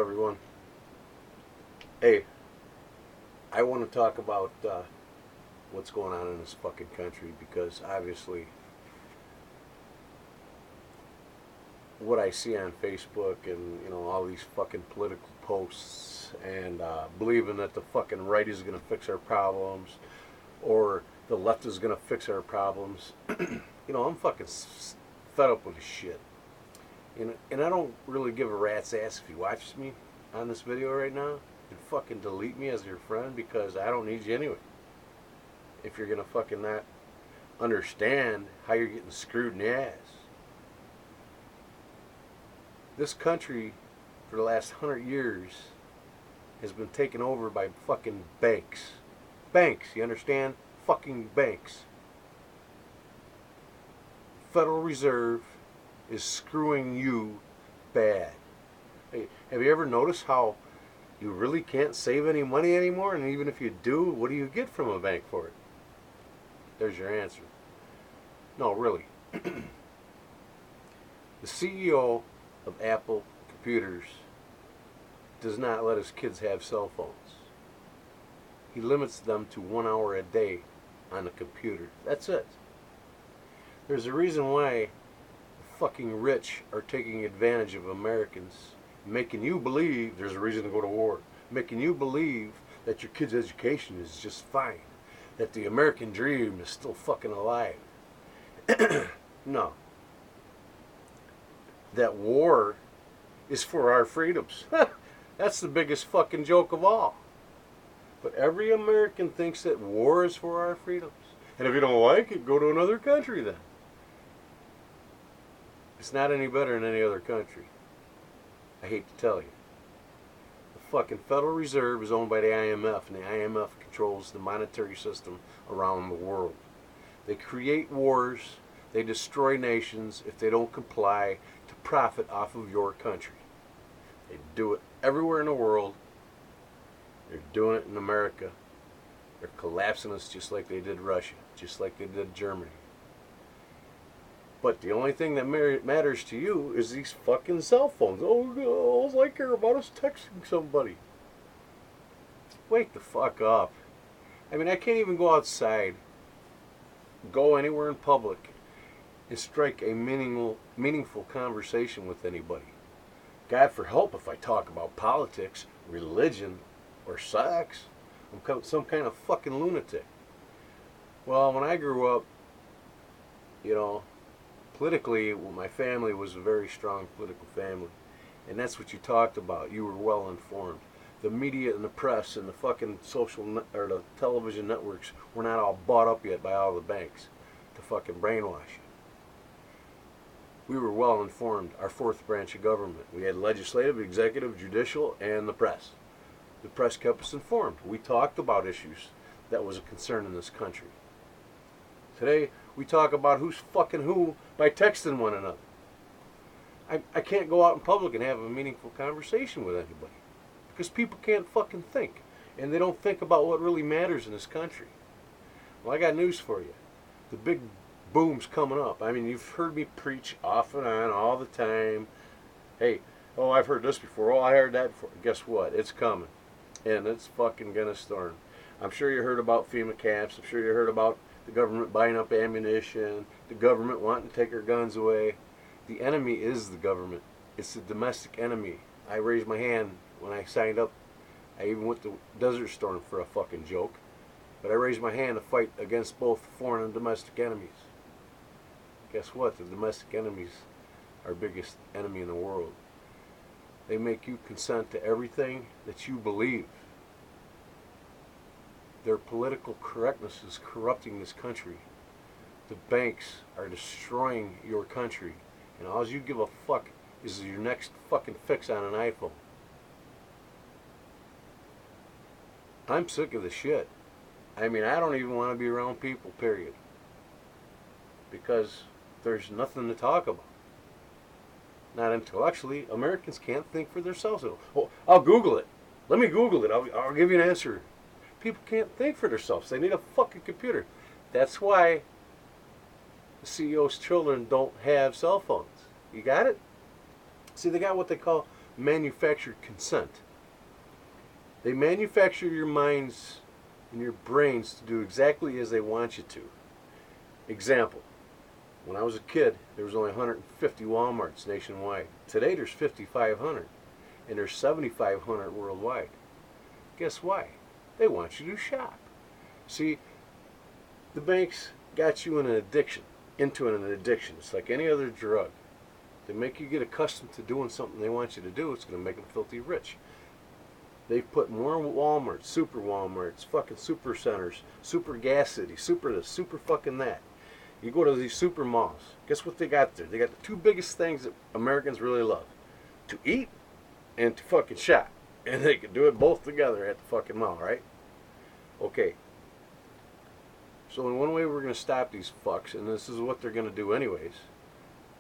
everyone. Hey, I want to talk about what's going on in this fucking country because obviously what I see on Facebook and all these fucking political posts and believing that the fucking right is going to fix our problems or the left is going to fix our problems. I'm fucking fed up with this shit. And I don't really give a rat's ass if you watch me on this video right now and fucking delete me as your friend because I don't need you anyway. If you're gonna fucking not understand how you're getting screwed in the ass. This country for the last 100 years has been taken over by fucking banks. Banks, you understand? Fucking banks. Federal Reserve is screwing you bad. Hey, have you ever noticed how you really can't save any money anymore? And even if you do, what do you get from a bank for it? There's your answer. No, really. The CEO of Apple Computers does not let his kids have cell phones. He limits them to 1 hour a day on the computer. That's it. There's a reason why fucking rich are taking advantage of Americans, making you believe there's a reason to go to war, making you believe that your kid's education is just fine, that the American dream is still fucking alive. No. That war is for our freedoms. That's the biggest fucking joke of all. But every American thinks that war is for our freedoms. And if you don't like it, go to another country then. It's not any better than any other country. I hate to tell you. The fucking Federal Reserve is owned by the IMF, and the IMF controls the monetary system around the world. They create wars, they destroy nations if they don't comply to profit off of your country. They do it everywhere in the world. They're doing it in America. They're collapsing us just like they did Russia, just like they did Germany. But the only thing that matters to you is these fucking cell phones. Oh, all I care about is texting somebody. Wake the fuck up. I mean, I can't even go outside, go anywhere in public, and strike a meaningful conversation with anybody. God for help if I talk about politics, religion, or sex. I'm some kind of fucking lunatic. Well, when I grew up, politically, my family was a very strong political family. And that's what you talked about. You were well informed. The media and the press and the fucking or the television networks were not all bought up yet by all the banks to fucking brainwash you. We were well informed, our fourth branch of government. We had legislative, executive, judicial, and the press. The press kept us informed. We talked about issues that was a concern in this country. Today, we talk about who's fucking who by texting one another. I can't go out in public and have a meaningful conversation with anybody because people can't fucking think, and they don't think about what really matters in this country. Well, I got news for you. The big boom's coming up. I mean, you've heard me preach off and on all the time. Hey, I've heard this before. Oh, I heard that before. Guess what? It's coming, and it's fucking gonna storm. I'm sure you heard about FEMA camps. I'm sure you heard about the government buying up ammunition, the government wanting to take our guns away. The enemy is the government. It's the domestic enemy. I raised my hand when I signed up. I even went to Desert Storm for a fucking joke. But I raised my hand to fight against both foreign and domestic enemies. Guess what? The domestic enemies are our biggest enemy in the world. They make you consent to everything that you believe. Their political correctness is corrupting this country. The banks are destroying your country. And all you give a fuck is your next fucking fix on an iPhone. I'm sick of the shit. I mean, I don't even want to be around people, period. Because there's nothing to talk about. Not intellectually. Americans can't think for themselves. Oh, I'll Google it. Let me Google it. I'll give you an answer. People can't think for themselves. They need a fucking computer. That's why the CEO's children don't have cell phones. You got it? See, they got what they call manufactured consent. They manufacture your minds and your brains to do exactly as they want you to. Example, when I was a kid, there was only 150 Walmarts nationwide. Today there's 5,500, and there's 7,500 worldwide. Guess why? They want you to shop. See, the banks got you in an addiction, into an addiction. It's like any other drug. They make you get accustomed to doing something they want you to do. It's going to make them filthy rich. They've put more Walmarts, super Walmarts, fucking super centers, super gas cities, super this, super fucking that. You go to these super malls. Guess what they got there? They got the two biggest things that Americans really love: to eat and to fucking shop. And they can do it both together at the fucking mall, right? Okay. So in one way we're going to stop these fucks, and this is what they're going to do anyways.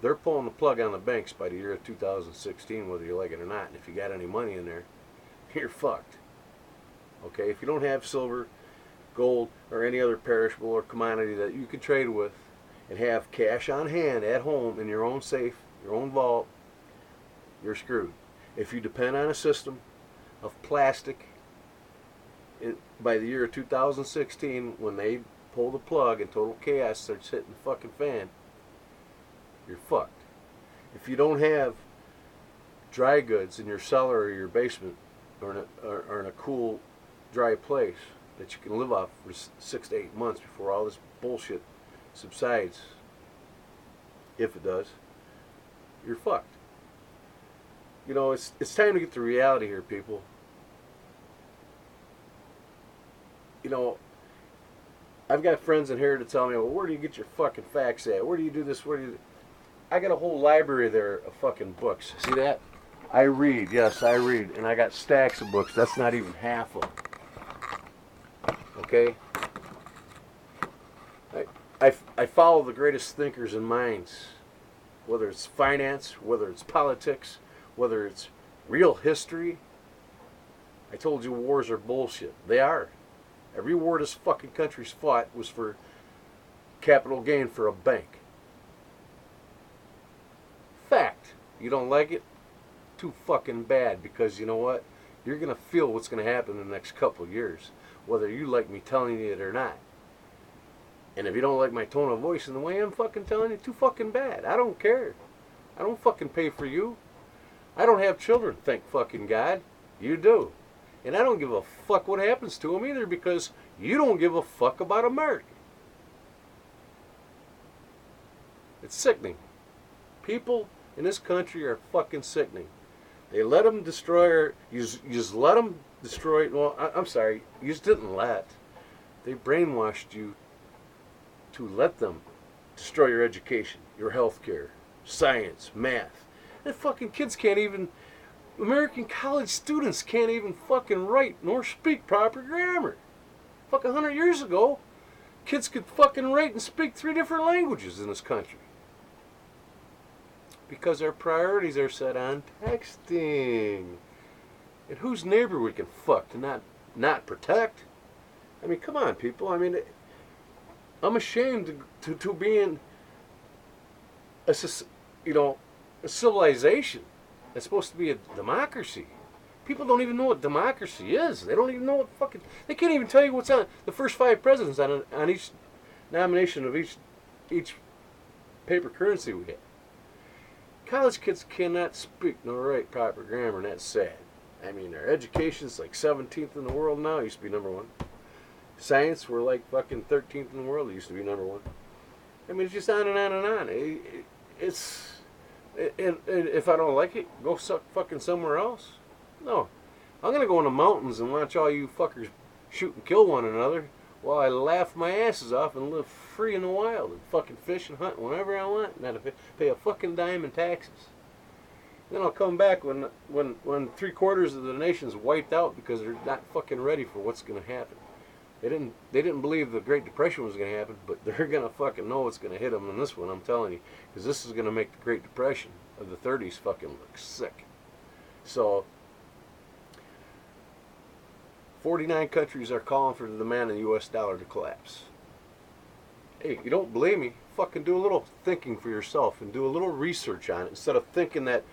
They're pulling the plug on the banks by the year of 2016, whether you like it or not. And if you got any money in there, you're fucked. Okay? If you don't have silver, gold, or any other perishable or commodity that you can trade with and have cash on hand at home in your own safe, your own vault, you're screwed. If you depend on a system of plastic, by the year of 2016, when they pull the plug and total chaos starts hitting the fucking fan, you're fucked. If you don't have dry goods in your cellar or your basement or in a cool, dry place that you can live off for 6 to 8 months before all this bullshit subsides, if it does, you're fucked. You know, it's time to get to reality here, people. You know, I've got friends in here to tell me, well, where do you get your fucking facts at? Where do you do this? Where do you... I got a whole library there of fucking books. See that? I read. Yes, I read. And I got stacks of books. That's not even half of them. Okay? I follow the greatest thinkers and minds. Whether it's finance, whether it's politics, whether it's real history. I told you wars are bullshit. They are. Every war this fucking country's fought was for capital gain for a bank. Fact. You don't like it? Too fucking bad, because you know what? You're going to feel what's going to happen in the next couple of years, whether you like me telling you it or not. And if you don't like my tone of voice and the way I'm fucking telling you, too fucking bad. I don't care. I don't fucking pay for you. I don't have children, thank fucking God. You do. And I don't give a fuck what happens to them either, because you don't give a fuck about America. It's sickening. People in this country are fucking sickening. They let them destroy, you just let them destroy, well, I'm sorry, you just didn't let. They brainwashed you to let them destroy your education, your health care, science, math. And fucking kids can't even, American college students can't even fucking write nor speak proper grammar. Fucking 100 years ago, kids could fucking write and speak 3 different languages in this country. Because our priorities are set on texting. And whose neighbor we can fuck to not protect? I mean, come on, people. I mean, I'm ashamed to be in a civilization that's supposed to be a democracy. People don't even know what democracy is. They don't even know what fucking... They can't even tell you what's on the first 5 presidents on each nomination of each paper currency we get. College kids cannot speak nor write proper grammar, and that's sad. I mean, our education's like 17th in the world now. It used to be number 1. Science, we're like fucking 13th in the world. It used to be number 1. I mean, it's just on and on and on. If I don't like it, go suck fucking somewhere else. No. I'm going to go in the mountains and watch all you fuckers shoot and kill one another while I laugh my asses off and live free in the wild and fucking fish and hunt whenever I want, not to pay a fucking dime in taxes. Then I'll come back when 3/4 of the nation's wiped out because they're not fucking ready for what's going to happen. They didn't believe the Great Depression was going to happen, but they're going to fucking know what's going to hit them in this one, I'm telling you. Because this is going to make the Great Depression of the 30s fucking look sick. So, 49 countries are calling for the demand of the U.S. dollar to collapse. Hey, you don't believe me? Fucking do a little thinking for yourself and do a little research on it instead of thinking that